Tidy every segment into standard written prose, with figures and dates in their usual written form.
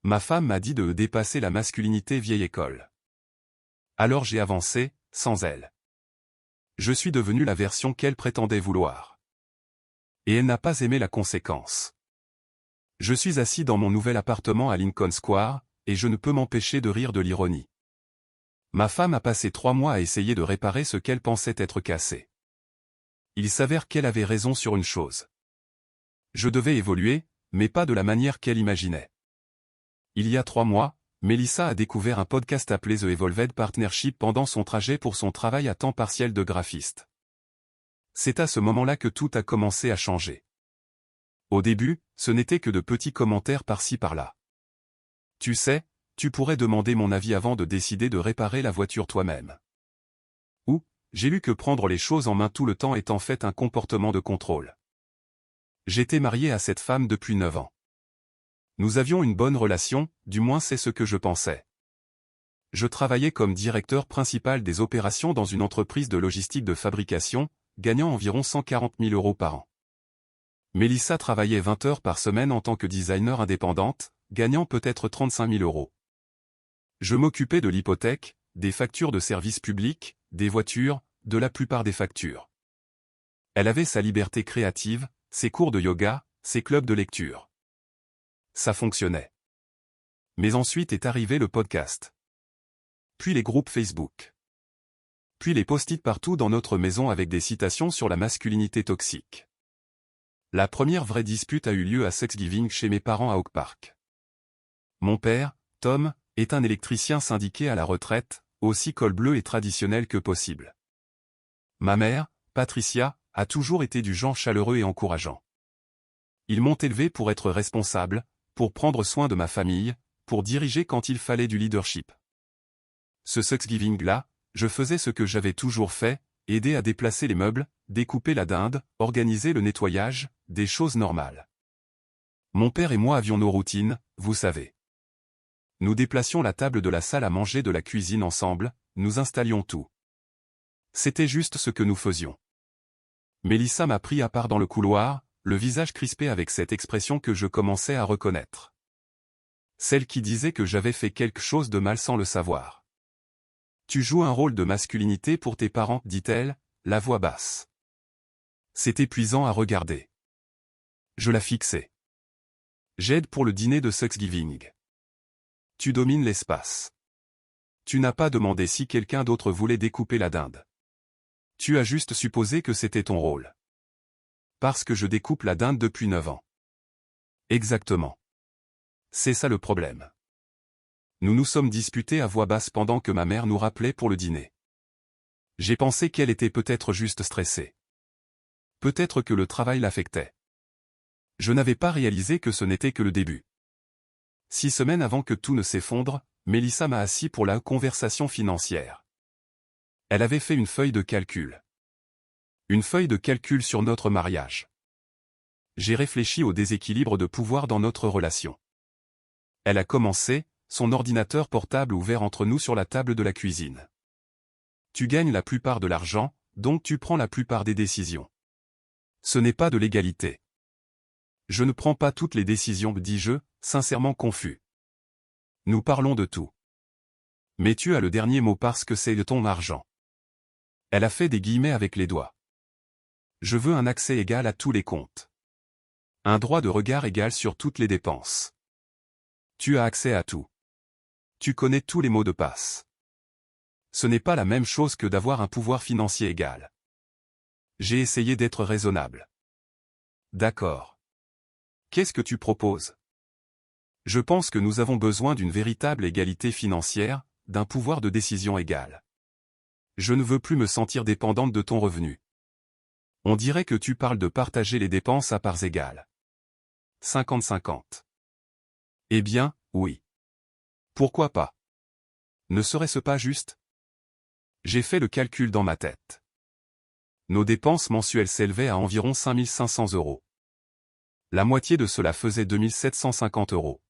Ma femme m'a dit de dépasser la masculinité vieille école. Alors j'ai avancé, sans elle. Je suis devenu la version qu'elle prétendait vouloir. Et elle n'a pas aimé la conséquence. Je suis assis dans mon nouvel appartement à Lincoln Square, et je ne peux m'empêcher de rire de l'ironie. Ma femme a passé 3 mois à essayer de réparer ce qu'elle pensait être cassé. Il s'avère qu'elle avait raison sur une chose. Je devais évoluer, mais pas de la manière qu'elle imaginait. Il y a 3 mois, Melissa a découvert un podcast appelé The Evolved Partnership pendant son trajet pour son travail à temps partiel de graphiste. C'est à ce moment-là que tout a commencé à changer. Au début, ce n'était que de petits commentaires par-ci par-là. Tu sais, tu pourrais demander mon avis avant de décider de réparer la voiture toi-même. Ou, j'ai lu que prendre les choses en main tout le temps est en fait un comportement de contrôle. J'étais marié à cette femme depuis 9 ans. Nous avions une bonne relation, du moins c'est ce que je pensais. Je travaillais comme directeur principal des opérations dans une entreprise de logistique de fabrication, gagnant environ 140 000 € par an. Melissa travaillait 20 heures par semaine en tant que designer indépendante, gagnant peut-être 35 000 €. Je m'occupais de l'hypothèque, des factures de services publics, des voitures, de la plupart des factures. Elle avait sa liberté créative, ses cours de yoga, ses clubs de lecture. Ça fonctionnait. Mais ensuite est arrivé le podcast. Puis les groupes Facebook. Puis les post-it partout dans notre maison avec des citations sur la masculinité toxique. La première vraie dispute a eu lieu à Thanksgiving chez mes parents à Oak Park. Mon père, Tom, est un électricien syndiqué à la retraite, aussi col bleu et traditionnel que possible. Ma mère, Patricia, a toujours été du genre chaleureux et encourageant. Ils m'ont élevé pour être responsable, pour prendre soin de ma famille, pour diriger quand il fallait du leadership. Ce Thanksgiving-là, je faisais ce que j'avais toujours fait, aider à déplacer les meubles, découper la dinde, organiser le nettoyage, des choses normales. Mon père et moi avions nos routines, vous savez. Nous déplacions la table de la salle à manger de la cuisine ensemble, nous installions tout. C'était juste ce que nous faisions. Melissa m'a pris à part dans le couloir, le visage crispé avec cette expression que je commençais à reconnaître. Celle qui disait que j'avais fait quelque chose de mal sans le savoir. Tu joues un rôle de masculinité pour tes parents, dit-elle, la voix basse. C'est épuisant à regarder. Je la fixais. J'aide pour le dîner de Thanksgiving. Tu domines l'espace. Tu n'as pas demandé si quelqu'un d'autre voulait découper la dinde. Tu as juste supposé que c'était ton rôle. Parce que je découpe la dinde depuis 9 ans. Exactement. C'est ça le problème. Nous nous sommes disputés à voix basse pendant que ma mère nous rappelait pour le dîner. J'ai pensé qu'elle était peut-être juste stressée. Peut-être que le travail l'affectait. Je n'avais pas réalisé que ce n'était que le début. 6 semaines avant que tout ne s'effondre, Melissa m'a assis pour la conversation financière. Elle avait fait une feuille de calcul. Une feuille de calcul sur notre mariage. J'ai réfléchi au déséquilibre de pouvoir dans notre relation. Elle a commencé, son ordinateur portable ouvert entre nous sur la table de la cuisine. Tu gagnes la plupart de l'argent, donc tu prends la plupart des décisions. Ce n'est pas de l'égalité. Je ne prends pas toutes les décisions, dis-je, sincèrement confus. Nous parlons de tout. Mais tu as le dernier mot parce que c'est de ton argent. Elle a fait des guillemets avec les doigts. Je veux un accès égal à tous les comptes. Un droit de regard égal sur toutes les dépenses. Tu as accès à tout. Tu connais tous les mots de passe. Ce n'est pas la même chose que d'avoir un pouvoir financier égal. J'ai essayé d'être raisonnable. D'accord. Qu'est-ce que tu proposes? Je pense que nous avons besoin d'une véritable égalité financière, d'un pouvoir de décision égal. Je ne veux plus me sentir dépendante de ton revenu. On dirait que tu parles de partager les dépenses à parts égales. 50-50. Eh bien, oui. Pourquoi pas? Ne serait-ce pas juste? J'ai fait le calcul dans ma tête. Nos dépenses mensuelles s'élevaient à environ 5 500 €. La moitié de cela faisait 2 750 €.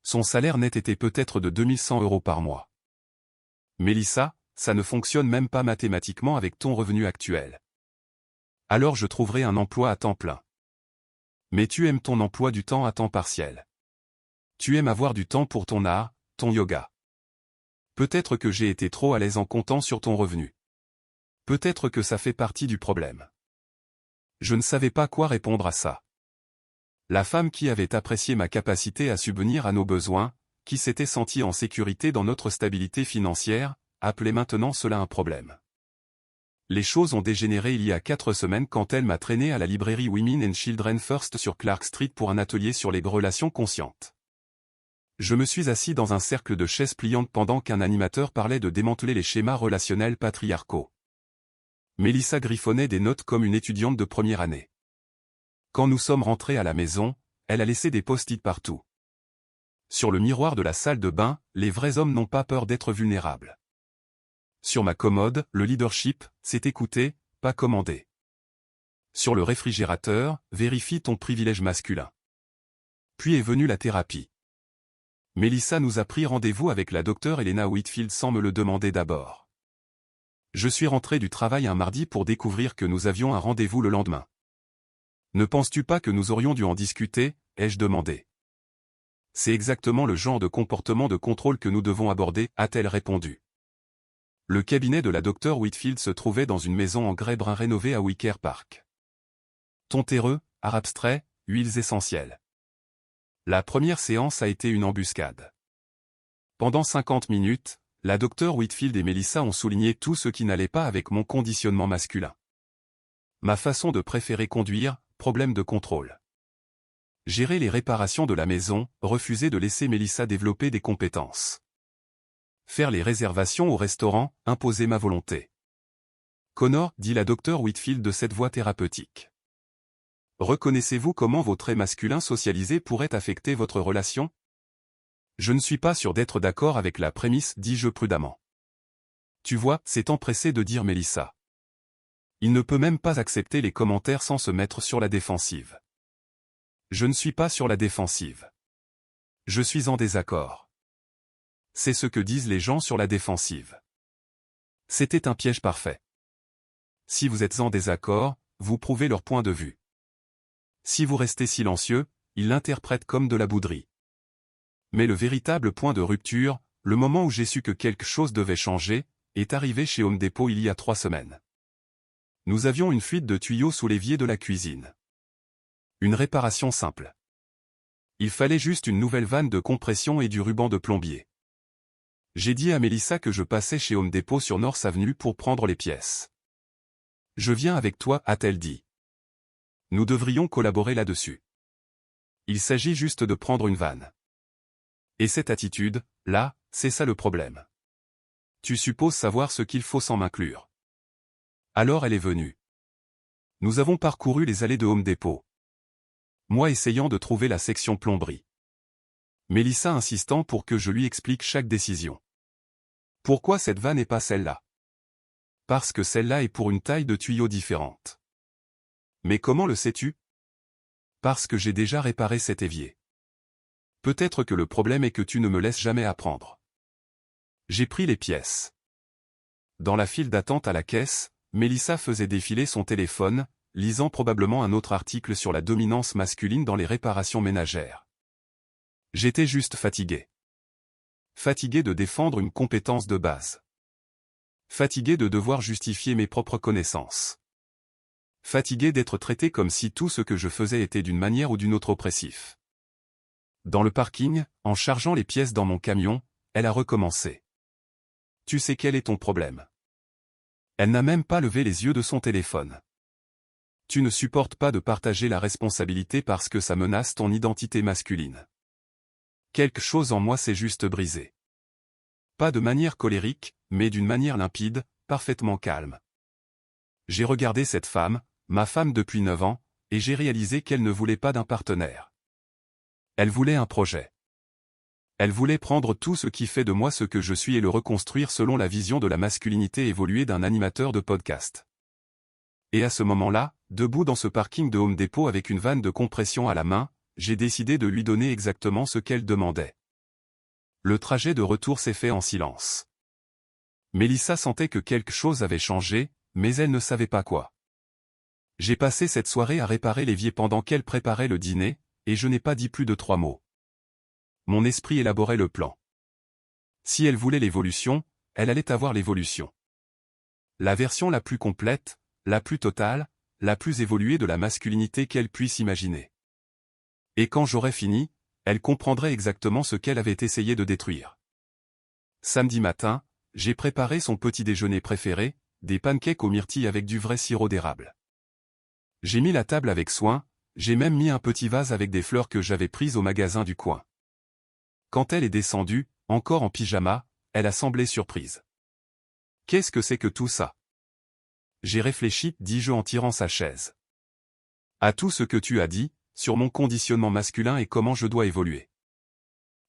Son salaire net était peut-être de 2 100 € par mois. Melissa, ça ne fonctionne même pas mathématiquement avec ton revenu actuel. Alors je trouverai un emploi à temps plein. Mais tu aimes ton emploi du temps à temps partiel. Tu aimes avoir du temps pour ton art, ton yoga. Peut-être que j'ai été trop à l'aise en comptant sur ton revenu. Peut-être que ça fait partie du problème. Je ne savais pas quoi répondre à ça. La femme qui avait apprécié ma capacité à subvenir à nos besoins, qui s'était sentie en sécurité dans notre stabilité financière, appelait maintenant cela un problème. Les choses ont dégénéré il y a 4 semaines quand elle m'a traîné à la librairie Women and Children First sur Clark Street pour un atelier sur les relations conscientes. Je me suis assis dans un cercle de chaises pliantes pendant qu'un animateur parlait de démanteler les schémas relationnels patriarcaux. Mélissa griffonnait des notes comme une étudiante de première année. Quand nous sommes rentrés à la maison, elle a laissé des post-it partout. Sur le miroir de la salle de bain, les vrais hommes n'ont pas peur d'être vulnérables. Sur ma commode, le leadership, c'est écouter, pas commander. Sur le réfrigérateur, vérifie ton privilège masculin. Puis est venue la thérapie. Mélissa nous a pris rendez-vous avec la docteure Elena Whitfield sans me le demander d'abord. Je suis rentré du travail un mardi pour découvrir que nous avions un rendez-vous le lendemain. Ne penses-tu pas que nous aurions dû en discuter, ai-je demandé. C'est exactement le genre de comportement de contrôle que nous devons aborder, a-t-elle répondu. Le cabinet de la docteure Whitfield se trouvait dans une maison en grès brun rénovée à Wicker Park. Ton terreux, art abstrait, huiles essentielles. La première séance a été une embuscade. Pendant 50 minutes, la docteure Whitfield et Mélissa ont souligné tout ce qui n'allait pas avec mon conditionnement masculin. Ma façon de préférer conduire, problème de contrôle. Gérer les réparations de la maison, refuser de laisser Mélissa développer des compétences. Faire les réservations au restaurant, imposer ma volonté. Connor, dit la docteure Whitfield de cette voix thérapeutique. Reconnaissez-vous comment vos traits masculins socialisés pourraient affecter votre relation? Je ne suis pas sûr d'être d'accord avec la prémisse, dis-je prudemment. Tu vois, s'est empressé de dire Mélissa. Il ne peut même pas accepter les commentaires sans se mettre sur la défensive. Je ne suis pas sur la défensive. Je suis en désaccord. C'est ce que disent les gens sur la défensive. C'était un piège parfait. Si vous êtes en désaccord, vous prouvez leur point de vue. Si vous restez silencieux, ils l'interprètent comme de la bouderie. Mais le véritable point de rupture, le moment où j'ai su que quelque chose devait changer, est arrivé chez Home Depot il y a 3 semaines. Nous avions une fuite de tuyaux sous l'évier de la cuisine. Une réparation simple. Il fallait juste une nouvelle vanne de compression et du ruban de plombier. J'ai dit à Mélissa que je passais chez Home Depot sur North Avenue pour prendre les pièces. Je viens avec toi, a-t-elle dit. Nous devrions collaborer là-dessus. Il s'agit juste de prendre une vanne. Et cette attitude, là, c'est ça le problème. Tu supposes savoir ce qu'il faut sans m'inclure. Alors elle est venue. Nous avons parcouru les allées de Home Depot. Moi essayant de trouver la section plomberie. Mélissa insistant pour que je lui explique chaque décision. Pourquoi cette vanne n'est pas celle-là? Parce que celle-là est pour une taille de tuyau différente. Mais comment le sais-tu? Parce que j'ai déjà réparé cet évier. Peut-être que le problème est que tu ne me laisses jamais apprendre. J'ai pris les pièces. Dans la file d'attente à la caisse, Mélissa faisait défiler son téléphone, lisant probablement un autre article sur la dominance masculine dans les réparations ménagères. J'étais juste fatigué. Fatigué de défendre une compétence de base. Fatigué de devoir justifier mes propres connaissances. Fatigué d'être traité comme si tout ce que je faisais était d'une manière ou d'une autre oppressif. Dans le parking, en chargeant les pièces dans mon camion, elle a recommencé. Tu sais quel est ton problème? Elle n'a même pas levé les yeux de son téléphone. Tu ne supportes pas de partager la responsabilité parce que ça menace ton identité masculine. Quelque chose en moi s'est juste brisé. Pas de manière colérique, mais d'une manière limpide, parfaitement calme. J'ai regardé cette femme, ma femme depuis 9 ans, et j'ai réalisé qu'elle ne voulait pas d'un partenaire. Elle voulait un projet. Elle voulait prendre tout ce qui fait de moi ce que je suis et le reconstruire selon la vision de la masculinité évoluée d'un animateur de podcast. Et à ce moment-là, debout dans ce parking de Home Depot avec une vanne de compression à la main, j'ai décidé de lui donner exactement ce qu'elle demandait. Le trajet de retour s'est fait en silence. Mélissa sentait que quelque chose avait changé, mais elle ne savait pas quoi. J'ai passé cette soirée à réparer l'évier pendant qu'elle préparait le dîner, et je n'ai pas dit plus de 3 mots. Mon esprit élaborait le plan. Si elle voulait l'évolution, elle allait avoir l'évolution. La version la plus complète, la plus totale, la plus évoluée de la masculinité qu'elle puisse imaginer. Et quand j'aurais fini, elle comprendrait exactement ce qu'elle avait essayé de détruire. Samedi matin, j'ai préparé son petit déjeuner préféré, des pancakes aux myrtilles avec du vrai sirop d'érable. J'ai mis la table avec soin, j'ai même mis un petit vase avec des fleurs que j'avais prises au magasin du coin. Quand elle est descendue, encore en pyjama, elle a semblé surprise. « Qu'est-ce que c'est que tout ça ?» J'ai réfléchi, dis-je en tirant sa chaise. « À tout ce que tu as dit, sur mon conditionnement masculin et comment je dois évoluer. »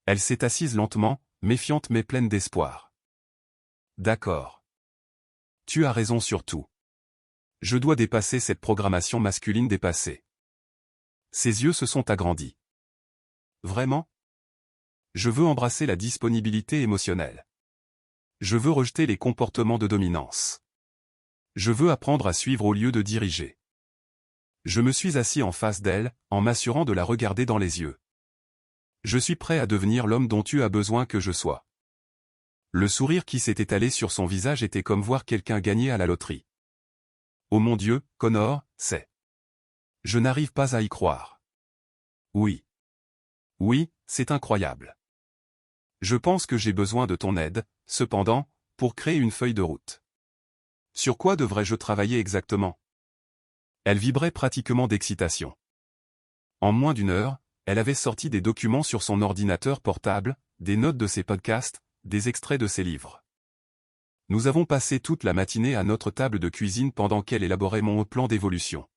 Elle s'est assise lentement, méfiante mais pleine d'espoir. « D'accord. Tu as raison sur tout. Je dois dépasser cette programmation masculine dépassée. » Ses yeux se sont agrandis. « Vraiment ? Je veux embrasser la disponibilité émotionnelle. Je veux rejeter les comportements de dominance. Je veux apprendre à suivre au lieu de diriger. » Je me suis assis en face d'elle, en m'assurant de la regarder dans les yeux. « Je suis prêt à devenir l'homme dont tu as besoin que je sois. » Le sourire qui s'est étalé sur son visage était comme voir quelqu'un gagner à la loterie. « Oh mon Dieu, Connor, c'est... Je n'arrive pas à y croire. » Oui. Oui, c'est incroyable. Je pense que j'ai besoin de ton aide, cependant, pour créer une feuille de route. Sur quoi devrais-je travailler exactement ? Elle vibrait pratiquement d'excitation. En moins d'une heure, elle avait sorti des documents sur son ordinateur portable, des notes de ses podcasts, des extraits de ses livres. Nous avons passé toute la matinée à notre table de cuisine pendant qu'elle élaborait mon plan d'évolution.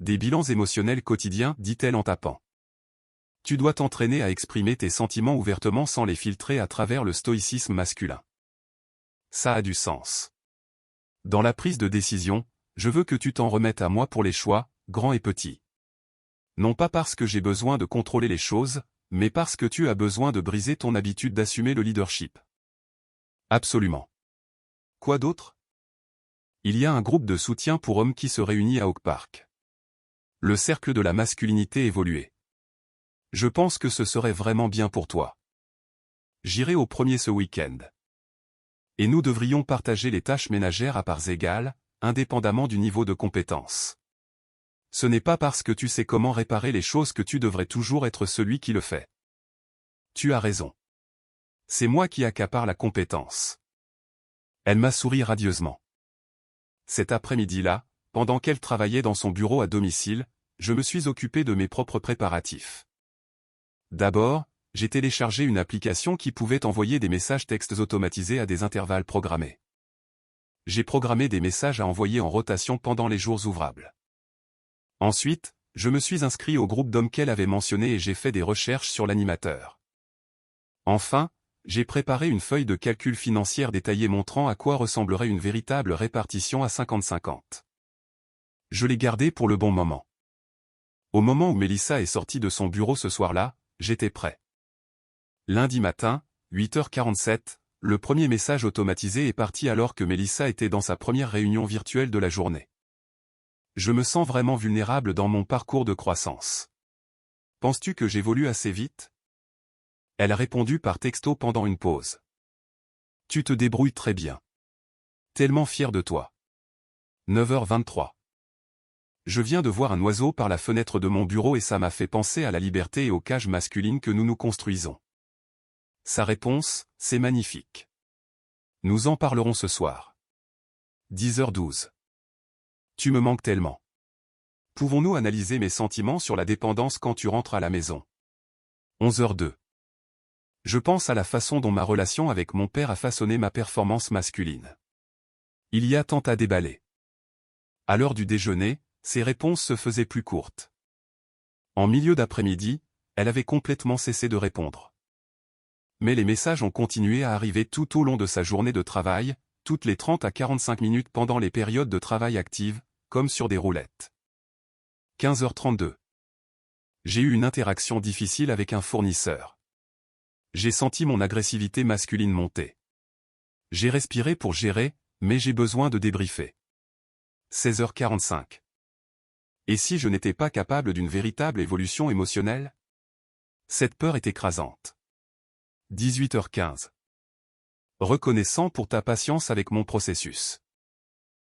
Des bilans émotionnels quotidiens, dit-elle en tapant. Tu dois t'entraîner à exprimer tes sentiments ouvertement sans les filtrer à travers le stoïcisme masculin. Ça a du sens. Dans la prise de décision, je veux que tu t'en remettes à moi pour les choix, grands et petits. Non pas parce que j'ai besoin de contrôler les choses, mais parce que tu as besoin de briser ton habitude d'assumer le leadership. Absolument. Quoi d'autre ? Il y a un groupe de soutien pour hommes qui se réunit à Oak Park. Le cercle de la masculinité évoluée. Je pense que ce serait vraiment bien pour toi. J'irai au premier ce week-end. Et nous devrions partager les tâches ménagères à parts égales, indépendamment du niveau de compétence. Ce n'est pas parce que tu sais comment réparer les choses que tu devrais toujours être celui qui le fait. Tu as raison. C'est moi qui accapare la compétence. Elle m'a souri radieusement. Cet après-midi-là, pendant qu'elle travaillait dans son bureau à domicile, je me suis occupé de mes propres préparatifs. D'abord, j'ai téléchargé une application qui pouvait envoyer des messages textes automatisés à des intervalles programmés. J'ai programmé des messages à envoyer en rotation pendant les jours ouvrables. Ensuite, je me suis inscrit au groupe d'hommes qu'elle avait mentionné et j'ai fait des recherches sur l'animateur. Enfin, j'ai préparé une feuille de calcul financière détaillée montrant à quoi ressemblerait une véritable répartition à 50-50. Je l'ai gardée pour le bon moment. Au moment où Mélissa est sortie de son bureau ce soir-là, j'étais prêt. Lundi matin, 8h47, le premier message automatisé est parti alors que Mélissa était dans sa première réunion virtuelle de la journée. Je me sens vraiment vulnérable dans mon parcours de croissance. Penses-tu que j'évolue assez vite ? Elle a répondu par texto pendant une pause. Tu te débrouilles très bien. Tellement fier de toi. 9h23. Je viens de voir un oiseau par la fenêtre de mon bureau et ça m'a fait penser à la liberté et aux cages masculines que nous nous construisons. Sa réponse, c'est magnifique. Nous en parlerons ce soir. 10h12. Tu me manques tellement. Pouvons-nous analyser mes sentiments sur la dépendance quand tu rentres à la maison ? 11h02. Je pense à la façon dont ma relation avec mon père a façonné ma performance masculine. Il y a tant à déballer. À l'heure du déjeuner, ses réponses se faisaient plus courtes. En milieu d'après-midi, elle avait complètement cessé de répondre. Mais les messages ont continué à arriver tout au long de sa journée de travail, toutes les 30 à 45 minutes pendant les périodes de travail actives, comme sur des roulettes. 15h32. J'ai eu une interaction difficile avec un fournisseur. J'ai senti mon agressivité masculine monter. J'ai respiré pour gérer, mais j'ai besoin de débriefer. 16h45. Et si je n'étais pas capable d'une véritable évolution émotionnelle ? Cette peur est écrasante. 18h15. Reconnaissant pour ta patience avec mon processus.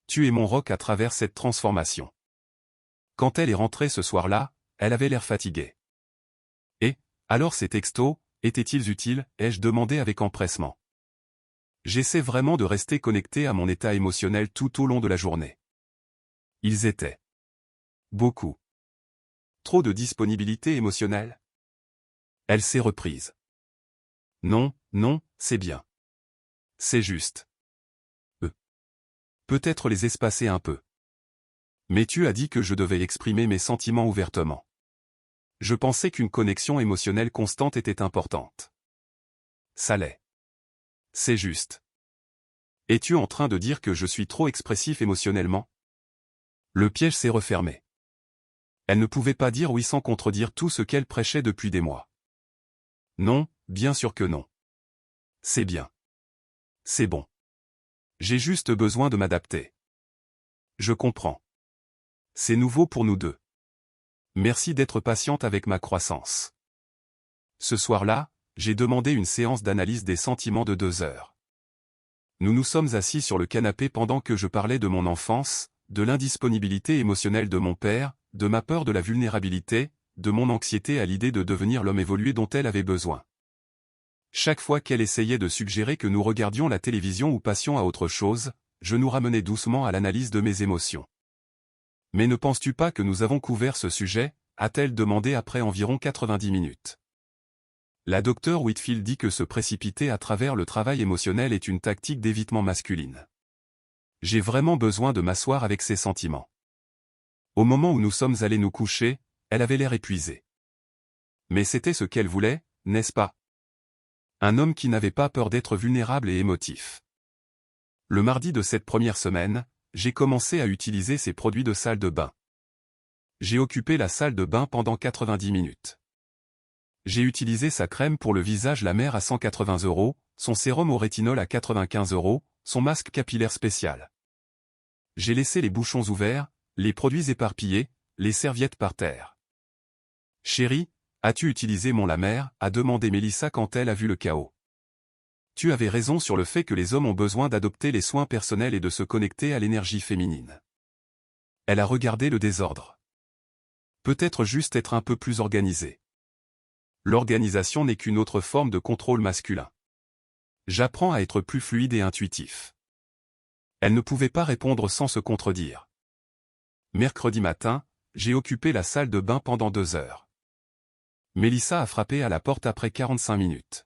Tu es mon roc à travers cette transformation. Quand elle est rentrée ce soir-là, elle avait l'air fatiguée. Et, alors ces textos, étaient-ils utiles, ai-je demandé avec empressement. J'essaie vraiment de rester connecté à mon état émotionnel tout au long de la journée. Ils étaient. Beaucoup. Trop de disponibilité émotionnelle. Elle s'est reprise. Non, non, c'est bien. C'est juste. Peut-être les espacer un peu. Mais tu as dit que je devais exprimer mes sentiments ouvertement. Je pensais qu'une connexion émotionnelle constante était importante. Ça l'est. C'est juste. Es-tu en train de dire que je suis trop expressif émotionnellement? Le piège s'est refermé. Elle ne pouvait pas dire oui sans contredire tout ce qu'elle prêchait depuis des mois. Non, bien sûr que non. C'est bien. C'est bon. J'ai juste besoin de m'adapter. Je comprends. C'est nouveau pour nous deux. Merci d'être patiente avec ma croissance. Ce soir-là, j'ai demandé une séance d'analyse des sentiments de 2 heures. Nous nous sommes assis sur le canapé pendant que je parlais de mon enfance, de l'indisponibilité émotionnelle de mon père, de ma peur de la vulnérabilité, de mon anxiété à l'idée de devenir l'homme évolué dont elle avait besoin. Chaque fois qu'elle essayait de suggérer que nous regardions la télévision ou passions à autre chose, je nous ramenais doucement à l'analyse de mes émotions. Mais ne penses-tu pas que nous avons couvert ce sujet, a-t-elle demandé après environ 90 minutes. La docteure Whitfield dit que se précipiter à travers le travail émotionnel est une tactique d'évitement masculine. J'ai vraiment besoin de m'asseoir avec ses sentiments. Au moment où nous sommes allés nous coucher, elle avait l'air épuisée. Mais c'était ce qu'elle voulait, n'est-ce pas? Un homme qui n'avait pas peur d'être vulnérable et émotif. Le mardi de cette première semaine, j'ai commencé à utiliser ses produits de salle de bain. J'ai occupé la salle de bain pendant 90 minutes. J'ai utilisé sa crème pour le visage La Mer à 180 €, son sérum au rétinol à 95 €, son masque capillaire spécial. J'ai laissé les bouchons ouverts, les produits éparpillés, les serviettes par terre. Chérie, as-tu utilisé mon La Mer, a demandé Mélissa quand elle a vu le chaos. Tu avais raison sur le fait que les hommes ont besoin d'adopter les soins personnels et de se connecter à l'énergie féminine. Elle a regardé le désordre. Peut-être juste être un peu plus organisé. L'organisation n'est qu'une autre forme de contrôle masculin. J'apprends à être plus fluide et intuitif. Elle ne pouvait pas répondre sans se contredire. Mercredi matin, j'ai occupé la salle de bain pendant 2 heures. Mélissa a frappé à la porte après 45 minutes.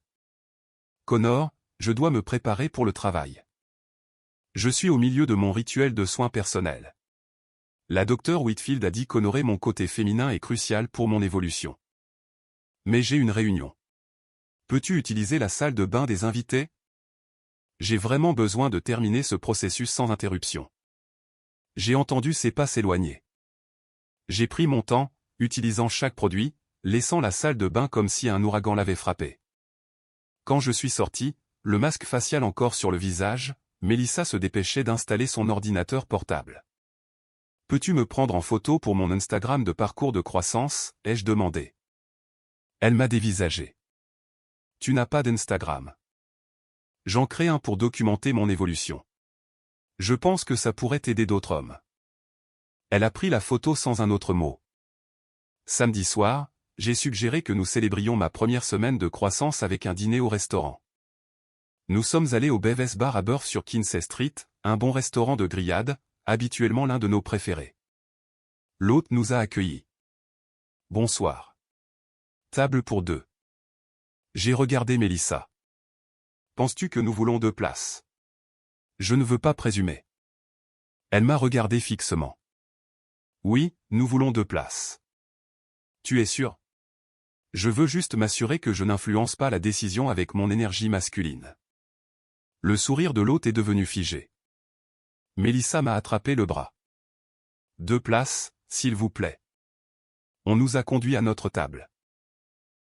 Connor, je dois me préparer pour le travail. Je suis au milieu de mon rituel de soins personnels. La docteure Whitfield a dit qu'honorer mon côté féminin est crucial pour mon évolution. Mais j'ai une réunion. Peux-tu utiliser la salle de bain des invités? J'ai vraiment besoin de terminer ce processus sans interruption. J'ai entendu ses pas s'éloigner. J'ai pris mon temps, utilisant chaque produit, laissant la salle de bain comme si un ouragan l'avait frappé. Quand je suis sorti, le masque facial encore sur le visage, Mélissa se dépêchait d'installer son ordinateur portable. Peux-tu me prendre en photo pour mon Instagram de parcours de croissance, ai-je demandé. Elle m'a dévisagé. Tu n'as pas d'Instagram. J'en crée un pour documenter mon évolution. Je pense que ça pourrait aider d'autres hommes. Elle a pris la photo sans un autre mot. Samedi soir, j'ai suggéré que nous célébrions ma première semaine de croissance avec un dîner au restaurant. Nous sommes allés au Beves Bar à Burr sur Kinsey Street, un bon restaurant de grillades, habituellement l'un de nos préférés. L'hôte nous a accueillis. Bonsoir. Table pour 2. J'ai regardé Mélissa. Penses-tu que nous voulons 2 places? Je ne veux pas présumer. Elle m'a regardé fixement. Oui, nous voulons 2 places. Tu es sûr? Je veux juste m'assurer que je n'influence pas la décision avec mon énergie masculine. Le sourire de l'hôte est devenu figé. Mélissa m'a attrapé le bras. 2 places, s'il vous plaît. On nous a conduits à notre table.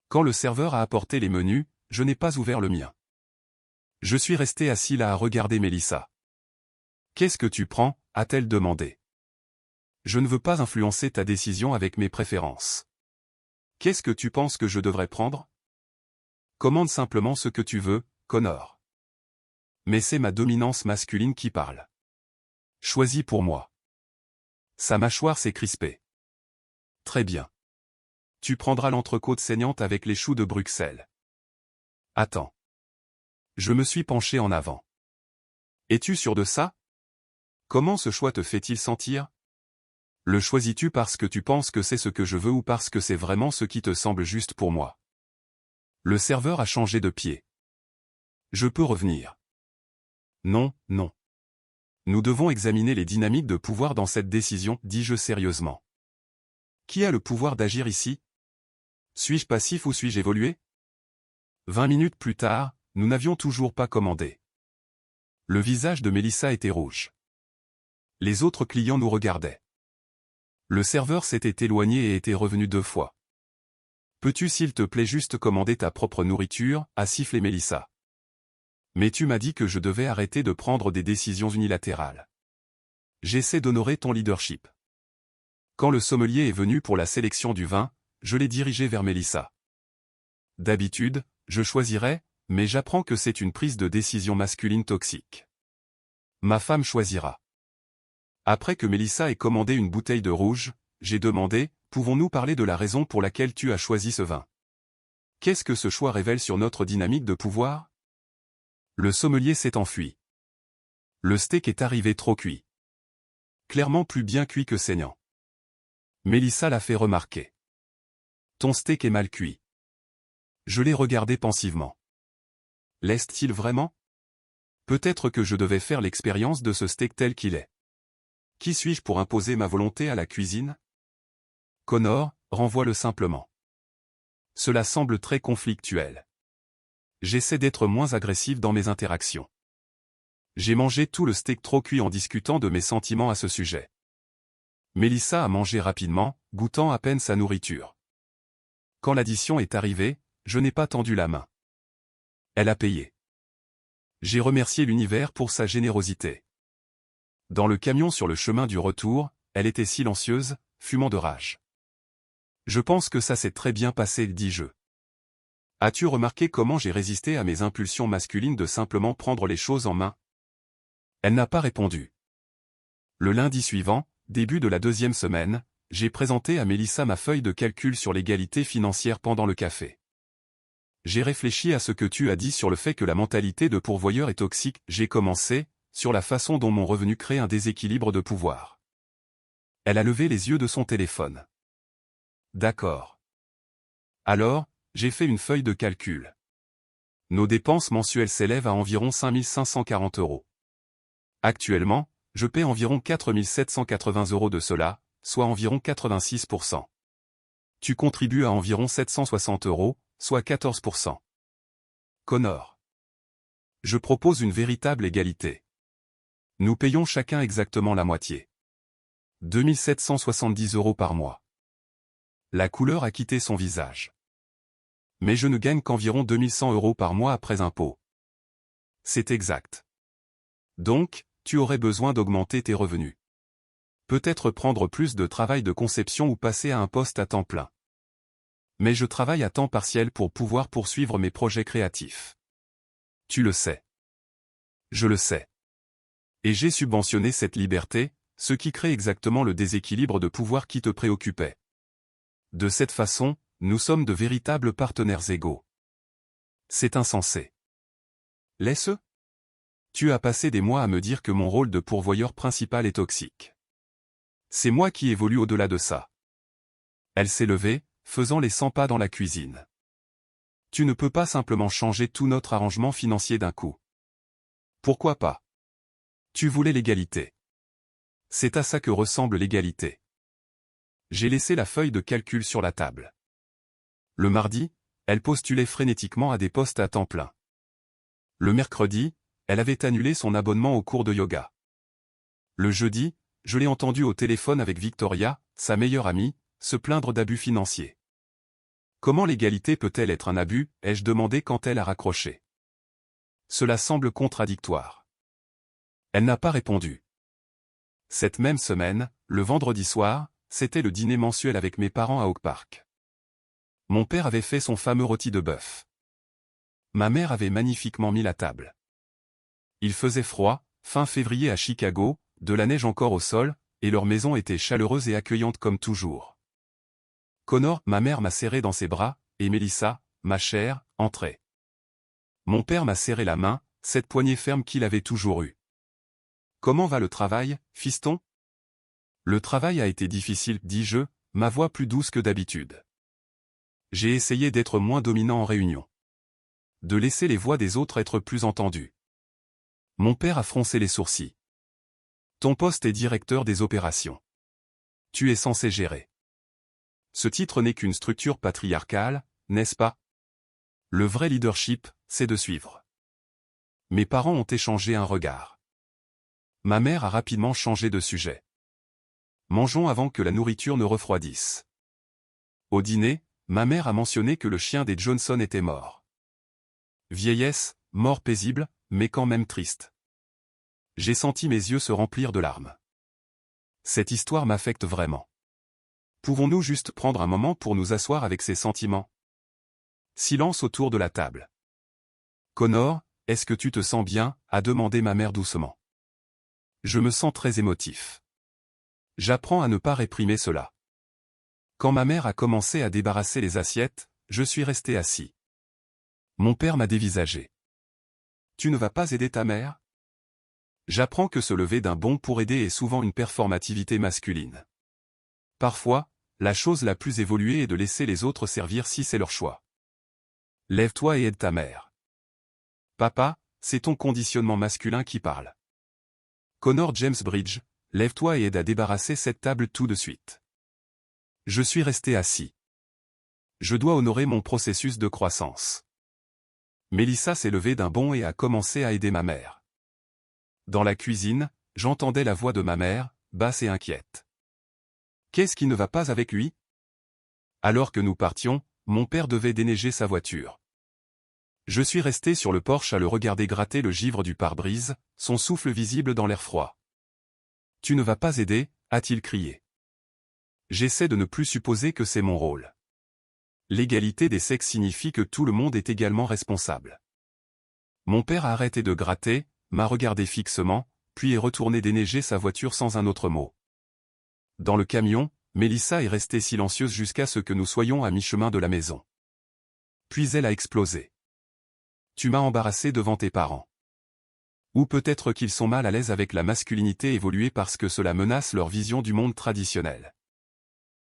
Quand le serveur a apporté les menus, je n'ai pas ouvert le mien. Je suis resté assis là à regarder Mélissa. Qu'est-ce que tu prends, a-t-elle demandé. Je ne veux pas influencer ta décision avec mes préférences. Qu'est-ce que tu penses que je devrais prendre? Commande simplement ce que tu veux, Connor. Mais c'est ma dominance masculine qui parle. Choisis pour moi. Sa mâchoire s'est crispée. Très bien. Tu prendras l'entrecôte saignante avec les choux de Bruxelles. Attends. Je me suis penché en avant. Es-tu sûr de ça? Comment ce choix te fait-il sentir? Le choisis-tu parce que tu penses que c'est ce que je veux ou parce que c'est vraiment ce qui te semble juste pour moi? Le serveur a changé de pied. Je peux revenir. Non, non. Nous devons examiner les dynamiques de pouvoir dans cette décision, dis-je sérieusement. Qui a le pouvoir d'agir ici? Suis-je passif ou suis-je évolué? 20 minutes plus tard, nous n'avions toujours pas commandé. Le visage de Mélissa était rouge. Les autres clients nous regardaient. Le serveur s'était éloigné et était revenu 2 fois. Peux-tu s'il te plaît juste commander ta propre nourriture, a sifflé Mélissa. Mais tu m'as dit que je devais arrêter de prendre des décisions unilatérales. J'essaie d'honorer ton leadership. Quand le sommelier est venu pour la sélection du vin, je l'ai dirigé vers Mélissa. D'habitude, je choisirais, mais j'apprends que c'est une prise de décision masculine toxique. Ma femme choisira. Après que Mélissa ait commandé une bouteille de rouge, j'ai demandé, pouvons-nous parler de la raison pour laquelle tu as choisi ce vin? Qu'est-ce que ce choix révèle sur notre dynamique de pouvoir? Le sommelier s'est enfui. Le steak est arrivé trop cuit. Clairement plus bien cuit que saignant. Mélissa l'a fait remarquer. Ton steak est mal cuit. Je l'ai regardé pensivement. L'est-il vraiment? Peut-être que je devais faire l'expérience de ce steak tel qu'il est. Qui suis-je pour imposer ma volonté à la cuisine? Connor, renvoie-le simplement. Cela semble très conflictuel. J'essaie d'être moins agressif dans mes interactions. J'ai mangé tout le steak trop cuit en discutant de mes sentiments à ce sujet. Mélissa a mangé rapidement, goûtant à peine sa nourriture. Quand l'addition est arrivée, je n'ai pas tendu la main. Elle a payé. J'ai remercié l'univers pour sa générosité. Dans le camion sur le chemin du retour, elle était silencieuse, fumant de rage. Je pense que ça s'est très bien passé, dis-je. As-tu remarqué comment j'ai résisté à mes impulsions masculines de simplement prendre les choses en main? Elle n'a pas répondu. Le lundi suivant, début de la 2e semaine, j'ai présenté à Mélissa ma feuille de calcul sur l'égalité financière pendant le café. J'ai réfléchi à ce que tu as dit sur le fait que la mentalité de pourvoyeur est toxique. J'ai commencé, sur la façon dont mon revenu crée un déséquilibre de pouvoir. Elle a levé les yeux de son téléphone. D'accord. Alors, j'ai fait une feuille de calcul. Nos dépenses mensuelles s'élèvent à environ 5 540 €. Actuellement, je paie environ 4 780 € de cela, soit environ 86%. Tu contribues à environ 760 €, soit 14%. Connor. Je propose une véritable égalité. Nous payons chacun exactement la moitié. 2 770 € par mois. La couleur a quitté son visage. Mais je ne gagne qu'environ 2 100 € par mois après impôt. C'est exact. Donc, tu aurais besoin d'augmenter tes revenus. Peut-être prendre plus de travail de conception ou passer à un poste à temps plein. Mais je travaille à temps partiel pour pouvoir poursuivre mes projets créatifs. Tu le sais. Je le sais. Et j'ai subventionné cette liberté, ce qui crée exactement le déséquilibre de pouvoir qui te préoccupait. De cette façon, nous sommes de véritables partenaires égaux. C'est insensé. Laisse-le. Tu as passé des mois à me dire que mon rôle de pourvoyeur principal est toxique. C'est moi qui évolue au-delà de ça. Elle s'est levée, faisant les 100 pas dans la cuisine. Tu ne peux pas simplement changer tout notre arrangement financier d'un coup. Pourquoi pas? Tu voulais l'égalité. C'est à ça que ressemble l'égalité. J'ai laissé la feuille de calcul sur la table. Le mardi, elle postulait frénétiquement à des postes à temps plein. Le mercredi, elle avait annulé son abonnement au cours de yoga. Le jeudi, je l'ai entendue au téléphone avec Victoria, sa meilleure amie, se plaindre d'abus financiers. Comment l'égalité peut-elle être un abus, ai-je demandé quand elle a raccroché. Cela semble contradictoire. Elle n'a pas répondu. Cette même semaine, le vendredi soir, c'était le dîner mensuel avec mes parents à Oak Park. Mon père avait fait son fameux rôti de bœuf. Ma mère avait magnifiquement mis la table. Il faisait froid, fin février à Chicago, de la neige encore au sol, et leur maison était chaleureuse et accueillante comme toujours. Connor, ma mère m'a serré dans ses bras, et Melissa, ma chère, entrait. Mon père m'a serré la main, cette poignée ferme qu'il avait toujours eue. Comment va le travail, fiston? Le travail a été difficile, dis-je, ma voix plus douce que d'habitude. J'ai essayé d'être moins dominant en réunion. De laisser les voix des autres être plus entendues. Mon père a froncé les sourcils. Ton poste est directeur des opérations. Tu es censé gérer. Ce titre n'est qu'une structure patriarcale, n'est-ce pas? Le vrai leadership, c'est de suivre. Mes parents ont échangé un regard. Ma mère a rapidement changé de sujet. Mangeons avant que la nourriture ne refroidisse. Au dîner, ma mère a mentionné que le chien des Johnson était mort. Vieillesse, mort paisible, mais quand même triste. J'ai senti mes yeux se remplir de larmes. Cette histoire m'affecte vraiment. Pouvons-nous juste prendre un moment pour nous asseoir avec ces sentiments? Silence autour de la table. Connor, est-ce que tu te sens bien? A demandé ma mère doucement. Je me sens très émotif. J'apprends à ne pas réprimer cela. Quand ma mère a commencé à débarrasser les assiettes, je suis resté assis. Mon père m'a dévisagé. Tu ne vas pas aider ta mère? J'apprends que se lever d'un bond pour aider est souvent une performativité masculine. Parfois, la chose la plus évoluée est de laisser les autres servir si c'est leur choix. Lève-toi et aide ta mère. Papa, c'est ton conditionnement masculin qui parle. Connor James Bridge, lève-toi et aide à débarrasser cette table tout de suite. Je suis resté assis. Je dois honorer mon processus de croissance. Melissa s'est levée d'un bond et a commencé à aider ma mère. Dans la cuisine, j'entendais la voix de ma mère, basse et inquiète. Qu'est-ce qui ne va pas avec lui? Alors que nous partions, mon père devait déneiger sa voiture. Je suis resté sur le porche à le regarder gratter le givre du pare-brise, son souffle visible dans l'air froid. Tu ne vas pas aider, a-t-il crié. J'essaie de ne plus supposer que c'est mon rôle. L'égalité des sexes signifie que tout le monde est également responsable. Mon père a arrêté de gratter, m'a regardé fixement, puis est retourné déneiger sa voiture sans un autre mot. Dans le camion, Melissa est restée silencieuse jusqu'à ce que nous soyons à mi-chemin de la maison. Puis elle a explosé. Tu m'as embarrassé devant tes parents. Ou peut-être qu'ils sont mal à l'aise avec la masculinité évoluée parce que cela menace leur vision du monde traditionnel.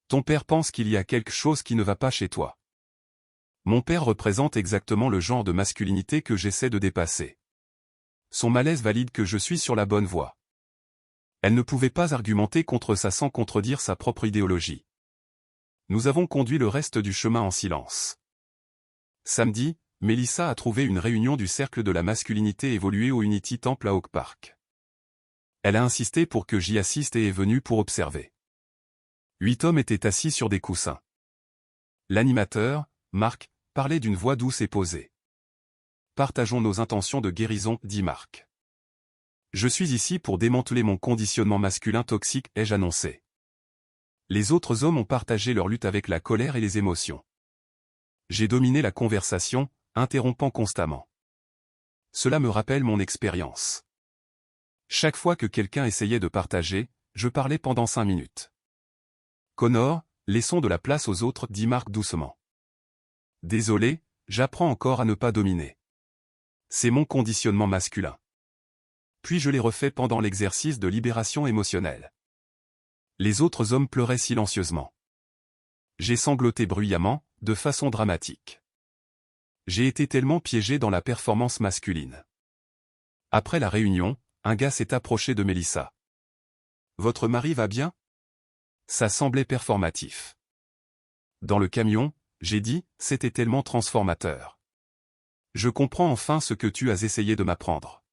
Ton père pense qu'il y a quelque chose qui ne va pas chez toi. Mon père représente exactement le genre de masculinité que j'essaie de dépasser. Son malaise valide que je suis sur la bonne voie. Elle ne pouvait pas argumenter contre ça sans contredire sa propre idéologie. Nous avons conduit le reste du chemin en silence. Samedi, Melissa a trouvé une réunion du cercle de la masculinité évoluée au Unity Temple à Oak Park. Elle a insisté pour que j'y assiste et est venue pour observer. 8 hommes étaient assis sur des coussins. L'animateur, Marc, parlait d'une voix douce et posée. Partageons nos intentions de guérison, dit Marc. Je suis ici pour démanteler mon conditionnement masculin toxique, ai-je annoncé. Les autres hommes ont partagé leur lutte avec la colère et les émotions. J'ai dominé la conversation, interrompant constamment. Cela me rappelle mon expérience. Chaque fois que quelqu'un essayait de partager, je parlais pendant 5 minutes. Connor, laissons de la place aux autres, dit Marc doucement. Désolé, j'apprends encore à ne pas dominer. C'est mon conditionnement masculin. Puis je l'ai refait pendant l'exercice de libération émotionnelle. Les autres hommes pleuraient silencieusement. J'ai sangloté bruyamment, de façon dramatique. J'ai été tellement piégé dans la performance masculine. Après la réunion, un gars s'est approché de Melissa. Votre mari va bien? Ça semblait performatif. Dans le camion, j'ai dit, c'était tellement transformateur. Je comprends enfin ce que tu as essayé de m'apprendre.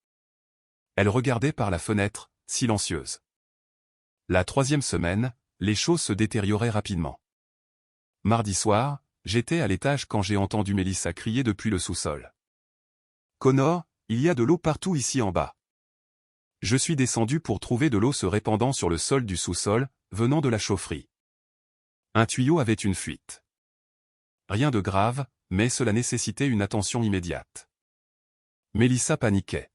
Elle regardait par la fenêtre, silencieuse. La 3e semaine, les choses se détérioraient rapidement. Mardi soir, j'étais à l'étage quand j'ai entendu Melissa crier depuis le sous-sol. Connor, il y a de l'eau partout ici en bas. Je suis descendu pour trouver de l'eau se répandant sur le sol du sous-sol, venant de la chaufferie. Un tuyau avait une fuite. Rien de grave, mais cela nécessitait une attention immédiate. Mélissa paniquait.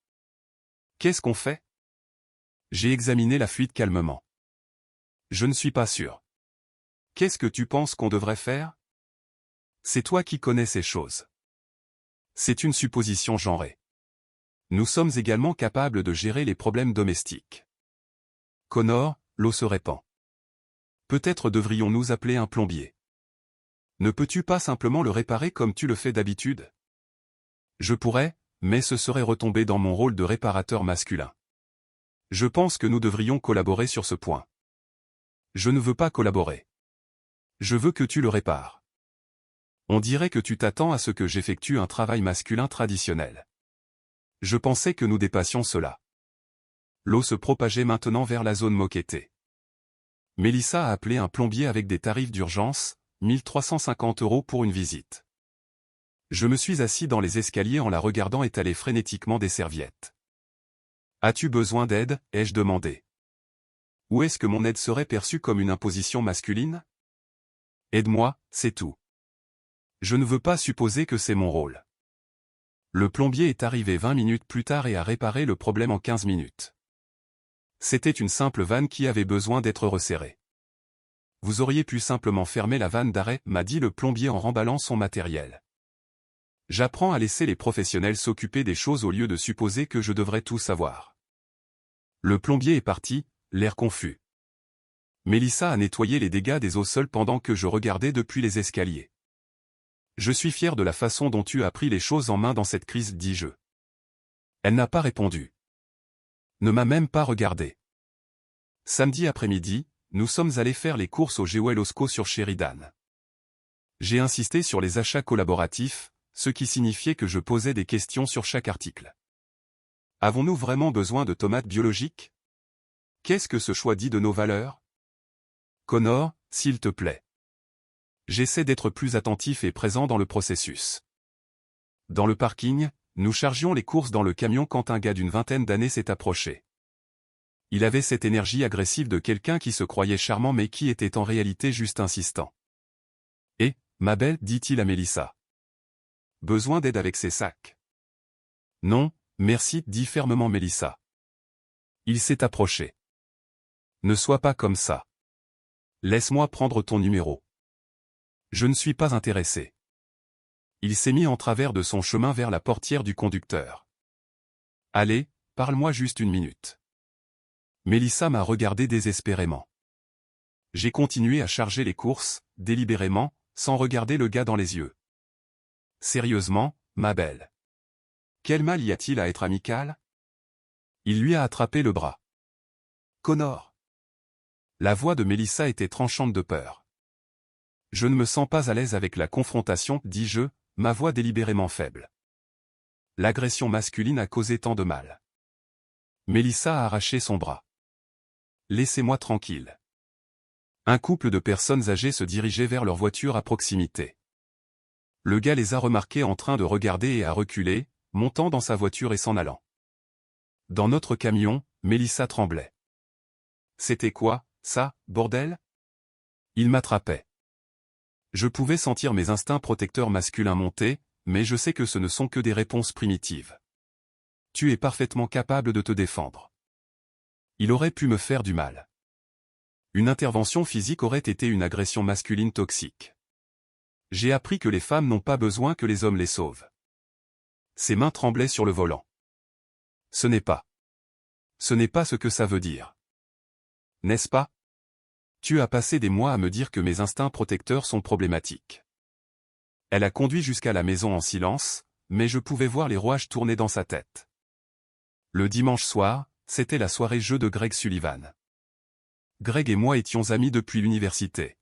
Qu'est-ce qu'on fait? J'ai examiné la fuite calmement. Je ne suis pas sûr. Qu'est-ce que tu penses qu'on devrait faire? C'est toi qui connais ces choses. C'est une supposition genrée. Nous sommes également capables de gérer les problèmes domestiques. Connor, l'eau se répand. Peut-être devrions-nous appeler un plombier. Ne peux-tu pas simplement le réparer comme tu le fais d'habitude? Je pourrais, mais ce serait retomber dans mon rôle de réparateur masculin. Je pense que nous devrions collaborer sur ce point. Je ne veux pas collaborer. Je veux que tu le répares. On dirait que tu t'attends à ce que j'effectue un travail masculin traditionnel. Je pensais que nous dépassions cela. L'eau se propageait maintenant vers la zone moquettée. Mélissa a appelé un plombier avec des tarifs d'urgence, 1350 € pour une visite. Je me suis assis dans les escaliers en la regardant étaler frénétiquement des serviettes. « As-tu besoin d'aide ?» ai-je demandé. Ou est-ce que mon aide serait perçue comme une imposition masculine? Aide-moi, c'est tout. Je ne veux pas supposer que c'est mon rôle. Le plombier est arrivé 20 minutes plus tard et a réparé le problème en 15 minutes. C'était une simple vanne qui avait besoin d'être resserrée. Vous auriez pu simplement fermer la vanne d'arrêt, m'a dit le plombier en remballant son matériel. J'apprends à laisser les professionnels s'occuper des choses au lieu de supposer que je devrais tout savoir. Le plombier est parti, l'air confus. Mélissa a nettoyé les dégâts des eaux seuls pendant que je regardais depuis les escaliers. Je suis fier de la façon dont tu as pris les choses en main dans cette crise, dis-je. Elle n'a pas répondu. Ne m'a même pas regardé. Samedi après-midi, nous sommes allés faire les courses au Jewel Osco sur Sheridan. J'ai insisté sur les achats collaboratifs, ce qui signifiait que je posais des questions sur chaque article. Avons-nous vraiment besoin de tomates biologiques? Qu'est-ce que ce choix dit de nos valeurs? Connor, s'il te plaît. J'essaie d'être plus attentif et présent dans le processus. Dans le parking, nous chargions les courses dans le camion quand un gars d'une vingtaine d'années s'est approché. Il avait cette énergie agressive de quelqu'un qui se croyait charmant mais qui était en réalité juste insistant. « Eh, ma belle, dit-il à Mélissa. Besoin d'aide avec ces sacs? Non, merci, dit fermement Mélissa. Il s'est approché. Ne sois pas comme ça. Laisse-moi prendre ton numéro. Je ne suis pas intéressé. Il s'est mis en travers de son chemin vers la portière du conducteur. Allez, parle-moi juste une minute. Mélissa m'a regardé désespérément. J'ai continué à charger les courses, délibérément, sans regarder le gars dans les yeux. Sérieusement, ma belle. Quel mal y a-t-il à être amical? Il lui a attrapé le bras. Connor. La voix de Mélissa était tranchante de peur. Je ne me sens pas à l'aise avec la confrontation, dis-je, ma voix délibérément faible. L'agression masculine a causé tant de mal. Mélissa a arraché son bras. Laissez-moi tranquille. Un couple de personnes âgées se dirigeait vers leur voiture à proximité. Le gars les a remarqués en train de regarder et a reculé, montant dans sa voiture et s'en allant. Dans notre camion, Mélissa tremblait. C'était quoi, ça, bordel? Il m'attrapait. Je pouvais sentir mes instincts protecteurs masculins monter, mais je sais que ce ne sont que des réponses primitives. Tu es parfaitement capable de te défendre. Il aurait pu me faire du mal. Une intervention physique aurait été une agression masculine toxique. J'ai appris que les femmes n'ont pas besoin que les hommes les sauvent. Ses mains tremblaient sur le volant. Ce n'est pas. Ce n'est pas ce que ça veut dire. N'est-ce pas? Tu as passé des mois à me dire que mes instincts protecteurs sont problématiques. Elle a conduit jusqu'à la maison en silence, mais je pouvais voir les rouages tourner dans sa tête. Le dimanche soir, c'était la soirée jeu de Greg Sullivan. Greg et moi étions amis depuis l'université.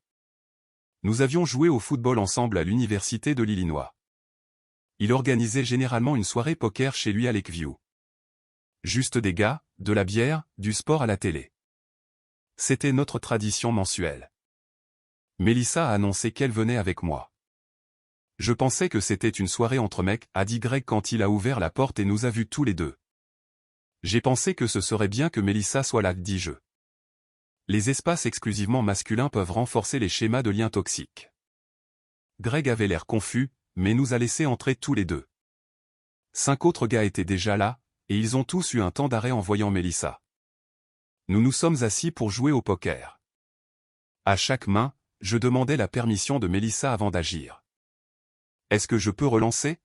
Nous avions joué au football ensemble à l'université de l'Illinois. Il organisait généralement une soirée poker chez lui à Lakeview. Juste des gars, de la bière, du sport à la télé. C'était notre tradition mensuelle. Mélissa a annoncé qu'elle venait avec moi. Je pensais que c'était une soirée entre mecs, a dit Greg quand il a ouvert la porte et nous a vus tous les deux. J'ai pensé que ce serait bien que Mélissa soit là, dis-je. Les espaces exclusivement masculins peuvent renforcer les schémas de liens toxiques. Greg avait l'air confus, mais nous a laissé entrer tous les deux. 5 autres gars étaient déjà là, et ils ont tous eu un temps d'arrêt en voyant Melissa. Nous nous sommes assis pour jouer au poker. À chaque main, je demandais la permission de Melissa avant d'agir. Est-ce que je peux relancer?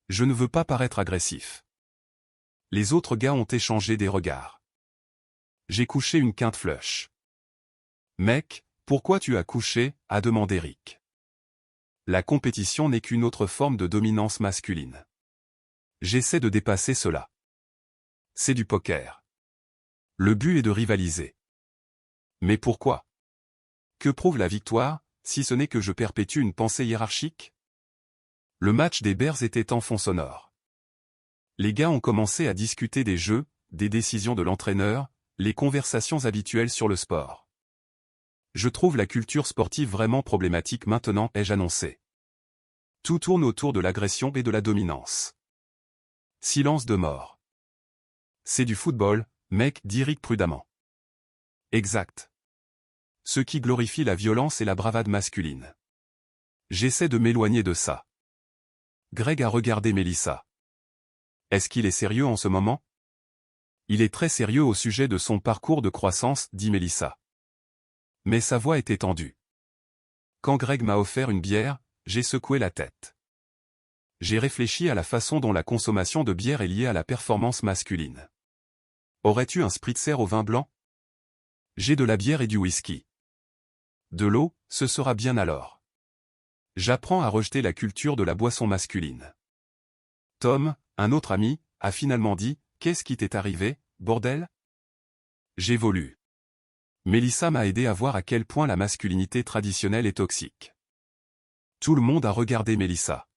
Je ne veux pas paraître agressif. Les autres gars ont échangé des regards. J'ai couché une quinte flush. Mec, pourquoi tu as couché? A demandé Rick. La compétition n'est qu'une autre forme de dominance masculine. J'essaie de dépasser cela. C'est du poker. Le but est de rivaliser. Mais pourquoi? Que prouve la victoire, si ce n'est que je perpétue une pensée hiérarchique? Le match des Bears était en fond sonore. Les gars ont commencé à discuter des jeux, des décisions de l'entraîneur, les conversations habituelles sur le sport. Je trouve la culture sportive vraiment problématique maintenant, ai-je annoncé. Tout tourne autour de l'agression et de la dominance. Silence de mort. C'est du football, mec, dit Rick prudemment. Exact. Ce qui glorifie la violence et la bravade masculine. J'essaie de m'éloigner de ça. Greg a regardé Melissa. Est-ce qu'il est sérieux en ce moment? Il est très sérieux au sujet de son parcours de croissance, dit Melissa. Mais sa voix était tendue. Quand Greg m'a offert une bière, j'ai secoué la tête. J'ai réfléchi à la façon dont la consommation de bière est liée à la performance masculine. Aurais-tu un spritzer au vin blanc? J'ai de la bière et du whisky. De l'eau, ce sera bien alors. J'apprends à rejeter la culture de la boisson masculine. Tom, un autre ami, a finalement dit, qu'est-ce qui t'est arrivé, bordel? J'ai voulu. Melissa m'a aidé à voir à quel point la masculinité traditionnelle est toxique. Tout le monde a regardé Melissa.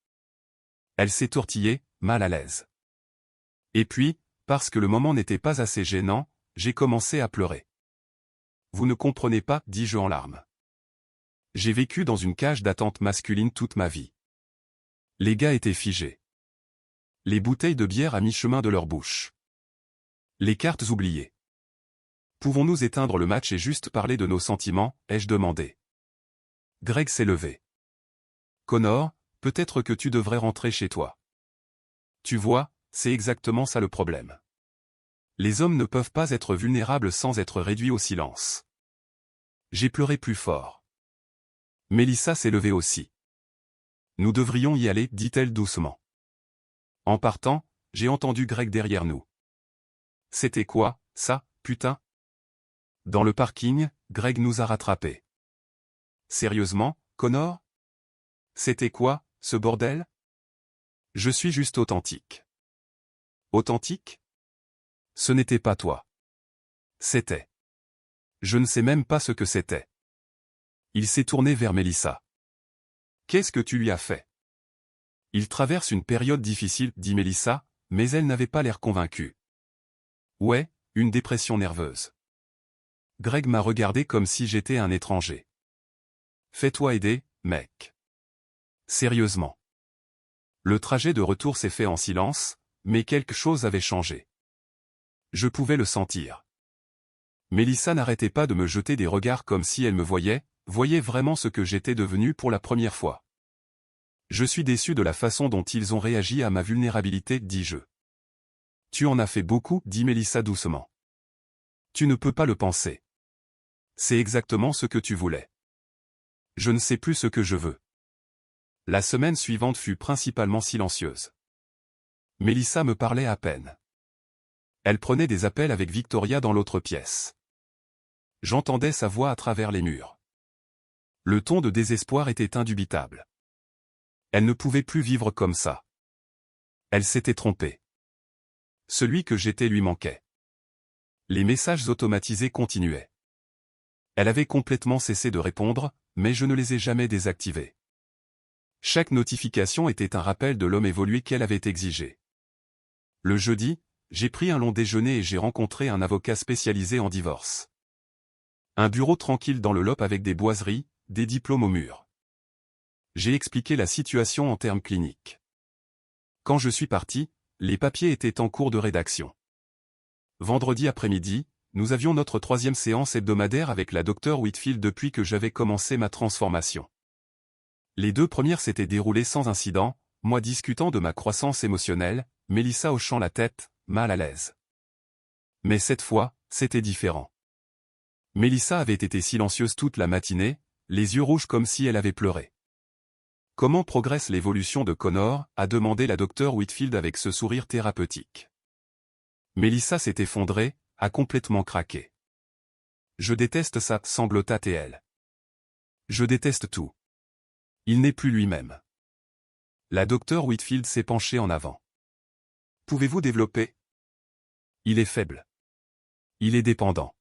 Elle s'est tortillée, mal à l'aise. Et puis, parce que le moment n'était pas assez gênant, j'ai commencé à pleurer. Vous ne comprenez pas, dis-je en larmes. J'ai vécu dans une cage d'attente masculine toute ma vie. Les gars étaient figés. Les bouteilles de bière à mi-chemin de leur bouche. Les cartes oubliées. Pouvons-nous éteindre le match et juste parler de nos sentiments, ai-je demandé. Greg s'est levé. Connor, peut-être que tu devrais rentrer chez toi. Tu vois, c'est exactement ça le problème. Les hommes ne peuvent pas être vulnérables sans être réduits au silence. J'ai pleuré plus fort. Melissa s'est levée aussi. Nous devrions y aller, dit-elle doucement. En partant, j'ai entendu Greg derrière nous. C'était quoi, ça, putain? Dans le parking, Greg nous a rattrapés. Sérieusement, Connor? C'était quoi, ce bordel? Je suis juste authentique. Authentique? Ce n'était pas toi. C'était. Je ne sais même pas ce que c'était. Il s'est tourné vers Melissa. Qu'est-ce que tu lui as fait? Il traverse une période difficile, dit Melissa, mais elle n'avait pas l'air convaincue. Ouais, une dépression nerveuse. Greg m'a regardé comme si j'étais un étranger. Fais-toi aider, mec. Sérieusement. Le trajet de retour s'est fait en silence, mais quelque chose avait changé. Je pouvais le sentir. Melissa n'arrêtait pas de me jeter des regards comme si elle me voyait vraiment ce que j'étais devenu pour la première fois. Je suis déçu de la façon dont ils ont réagi à ma vulnérabilité, dis-je. Tu en as fait beaucoup, dit Melissa doucement. Tu ne peux pas le penser. C'est exactement ce que tu voulais. Je ne sais plus ce que je veux. La semaine suivante fut principalement silencieuse. Melissa me parlait à peine. Elle prenait des appels avec Victoria dans l'autre pièce. J'entendais sa voix à travers les murs. Le ton de désespoir était indubitable. Elle ne pouvait plus vivre comme ça. Elle s'était trompée. Celui que j'étais lui manquait. Les messages automatisés continuaient. Elle avait complètement cessé de répondre, mais je ne les ai jamais désactivés. Chaque notification était un rappel de l'homme évolué qu'elle avait exigé. Le jeudi, j'ai pris un long déjeuner et j'ai rencontré un avocat spécialisé en divorce. Un bureau tranquille dans le LOP avec des boiseries, des diplômes au mur. J'ai expliqué la situation en termes cliniques. Quand je suis parti, les papiers étaient en cours de rédaction. Vendredi après-midi, nous avions notre 3e séance hebdomadaire avec la Dr Whitfield depuis que j'avais commencé ma transformation. Les 2 premières s'étaient déroulées sans incident, moi discutant de ma croissance émotionnelle, Mélissa hochant la tête, mal à l'aise. Mais cette fois, c'était différent. Mélissa avait été silencieuse toute la matinée, les yeux rouges comme si elle avait pleuré. « Comment progresse l'évolution de Connor ?» a demandé la docteure Whitfield avec ce sourire thérapeutique. Mélissa s'est effondrée, a complètement craqué. « Je déteste ça » sanglota-t-elle. « Je déteste tout. Il n'est plus lui-même. » La docteure Whitfield s'est penchée en avant. « Pouvez-vous développer ? » Il est faible. Il est dépendant.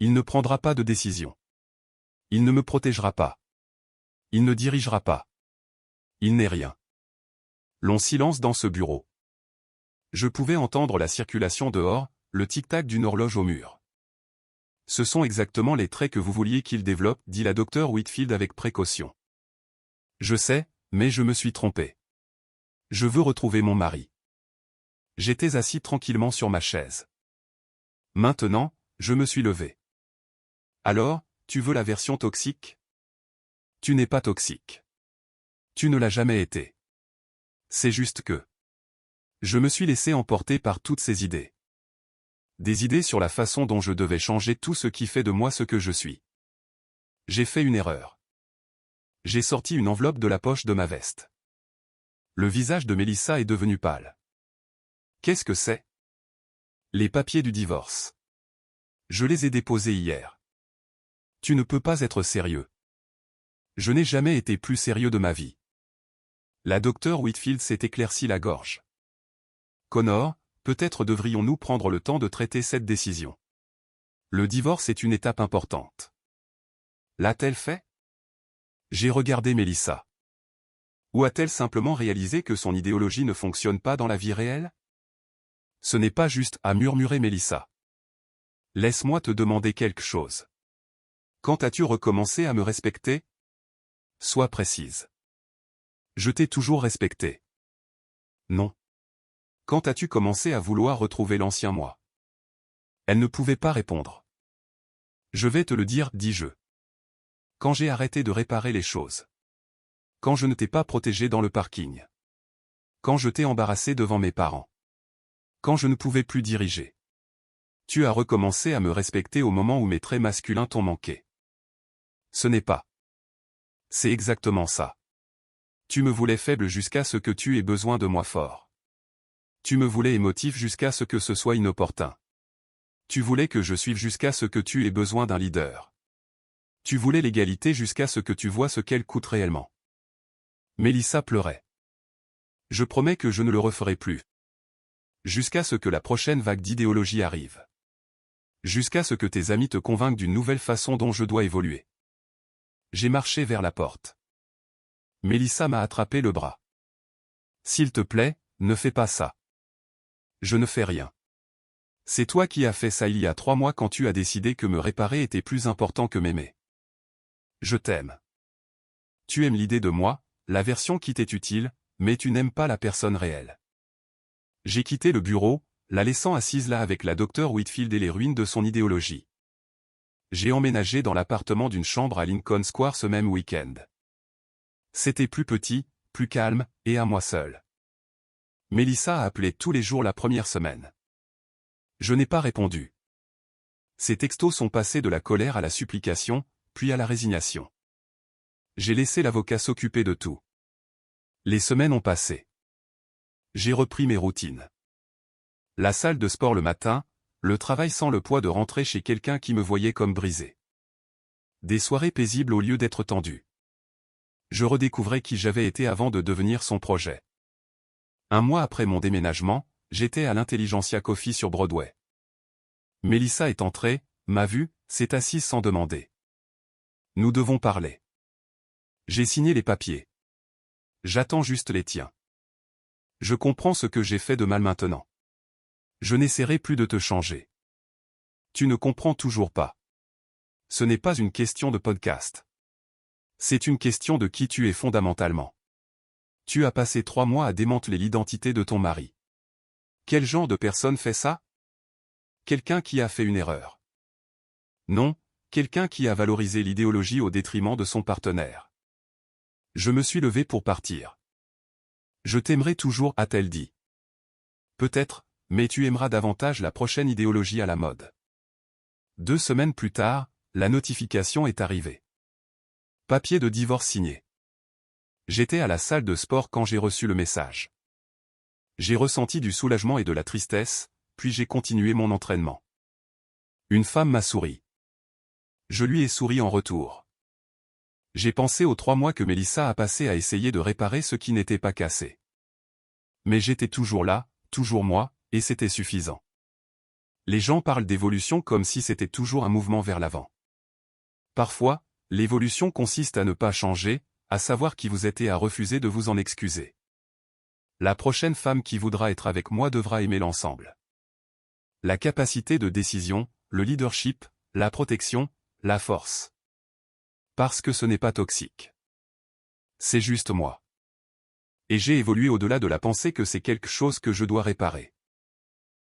Il ne prendra pas de décision. Il ne me protégera pas. Il ne dirigera pas. Il n'est rien. Long silence dans ce bureau. Je pouvais entendre la circulation dehors, le tic-tac d'une horloge au mur. Ce sont exactement les traits que vous vouliez qu'il développe, dit la docteure Whitfield avec précaution. Je sais, mais je me suis trompé. Je veux retrouver mon mari. J'étais assis tranquillement sur ma chaise. Maintenant, je me suis levé. Alors, tu veux la version toxique ? Tu n'es pas toxique. Tu ne l'as jamais été. C'est juste que... Je me suis laissé emporter par toutes ces idées. Des idées sur la façon dont je devais changer tout ce qui fait de moi ce que je suis. J'ai fait une erreur. J'ai sorti une enveloppe de la poche de ma veste. Le visage de Mélissa est devenu pâle. Qu'est-ce que c'est ? Les papiers du divorce. Je les ai déposés hier. Tu ne peux pas être sérieux. Je n'ai jamais été plus sérieux de ma vie. La docteure Whitfield s'est éclairci la gorge. Connor, peut-être devrions-nous prendre le temps de traiter cette décision. Le divorce est une étape importante. L'a-t-elle fait ? J'ai regardé Mélissa. Ou a-t-elle simplement réalisé que son idéologie ne fonctionne pas dans la vie réelle ? Ce n'est pas juste, a murmuré Mélissa. Laisse-moi te demander quelque chose. Quand as-tu recommencé à me respecter ? Sois précise. Je t'ai toujours respecté. Non. Quand as-tu commencé à vouloir retrouver l'ancien moi ? Elle ne pouvait pas répondre. Je vais te le dire, dis-je. Quand j'ai arrêté de réparer les choses. Quand je ne t'ai pas protégé dans le parking. Quand je t'ai embarrassé devant mes parents. Quand je ne pouvais plus diriger. Tu as recommencé à me respecter au moment où mes traits masculins t'ont manqué. Ce n'est pas. C'est exactement ça. Tu me voulais faible jusqu'à ce que tu aies besoin de moi fort. Tu me voulais émotif jusqu'à ce que ce soit inopportun. Tu voulais que je suive jusqu'à ce que tu aies besoin d'un leader. Tu voulais l'égalité jusqu'à ce que tu vois ce qu'elle coûte réellement. Mélissa pleurait. Je promets que je ne le referai plus. Jusqu'à ce que la prochaine vague d'idéologie arrive. Jusqu'à ce que tes amis te convainquent d'une nouvelle façon dont je dois évoluer. J'ai marché vers la porte. Mélissa m'a attrapé le bras. S'il te plaît, ne fais pas ça. Je ne fais rien. C'est toi qui as fait ça il y a 3 mois quand tu as décidé que me réparer était plus important que m'aimer. Je t'aime. Tu aimes l'idée de moi, la version qui t'est utile, mais tu n'aimes pas la personne réelle. J'ai quitté le bureau, la laissant assise là avec la docteure Whitfield et les ruines de son idéologie. J'ai emménagé dans l'appartement d'une chambre à Lincoln Square ce même week-end. C'était plus petit, plus calme, et à moi seul. Mélissa a appelé tous les jours la première semaine. Je n'ai pas répondu. Ses textos sont passés de la colère à la supplication, puis à la résignation. J'ai laissé l'avocat s'occuper de tout. Les semaines ont passé. J'ai repris mes routines. La salle de sport le matin, le travail sans le poids de rentrer chez quelqu'un qui me voyait comme brisé. Des soirées paisibles au lieu d'être tendues. Je redécouvrais qui j'avais été avant de devenir son projet. 1 mois après mon déménagement, j'étais à l'Intelligentsia Coffee sur Broadway. Mélissa est entrée, m'a vu, s'est assise sans demander. Nous devons parler. J'ai signé les papiers. J'attends juste les tiens. Je comprends ce que j'ai fait de mal maintenant. Je n'essaierai plus de te changer. Tu ne comprends toujours pas. Ce n'est pas une question de podcast. C'est une question de qui tu es fondamentalement. Tu as passé 3 mois à démanteler l'identité de ton mari. Quel genre de personne fait ça ? Quelqu'un qui a fait une erreur. Non, quelqu'un qui a valorisé l'idéologie au détriment de son partenaire. Je me suis levé pour partir. Je t'aimerai toujours, a-t-elle dit. Peut-être, mais tu aimeras davantage la prochaine idéologie à la mode. 2 semaines plus tard, la notification est arrivée. Papier de divorce signé. J'étais à la salle de sport quand j'ai reçu le message. J'ai ressenti du soulagement et de la tristesse, puis j'ai continué mon entraînement. Une femme m'a souri. Je lui ai souri en retour. J'ai pensé aux 3 mois que Mélissa a passé à essayer de réparer ce qui n'était pas cassé. Mais j'étais toujours là, toujours moi, et c'était suffisant. Les gens parlent d'évolution comme si c'était toujours un mouvement vers l'avant. Parfois, l'évolution consiste à ne pas changer, à savoir qui vous êtes et à refuser de vous en excuser. La prochaine femme qui voudra être avec moi devra aimer l'ensemble. La capacité de décision, le leadership, la protection, la force. Parce que ce n'est pas toxique. C'est juste moi. Et j'ai évolué au-delà de la pensée que c'est quelque chose que je dois réparer.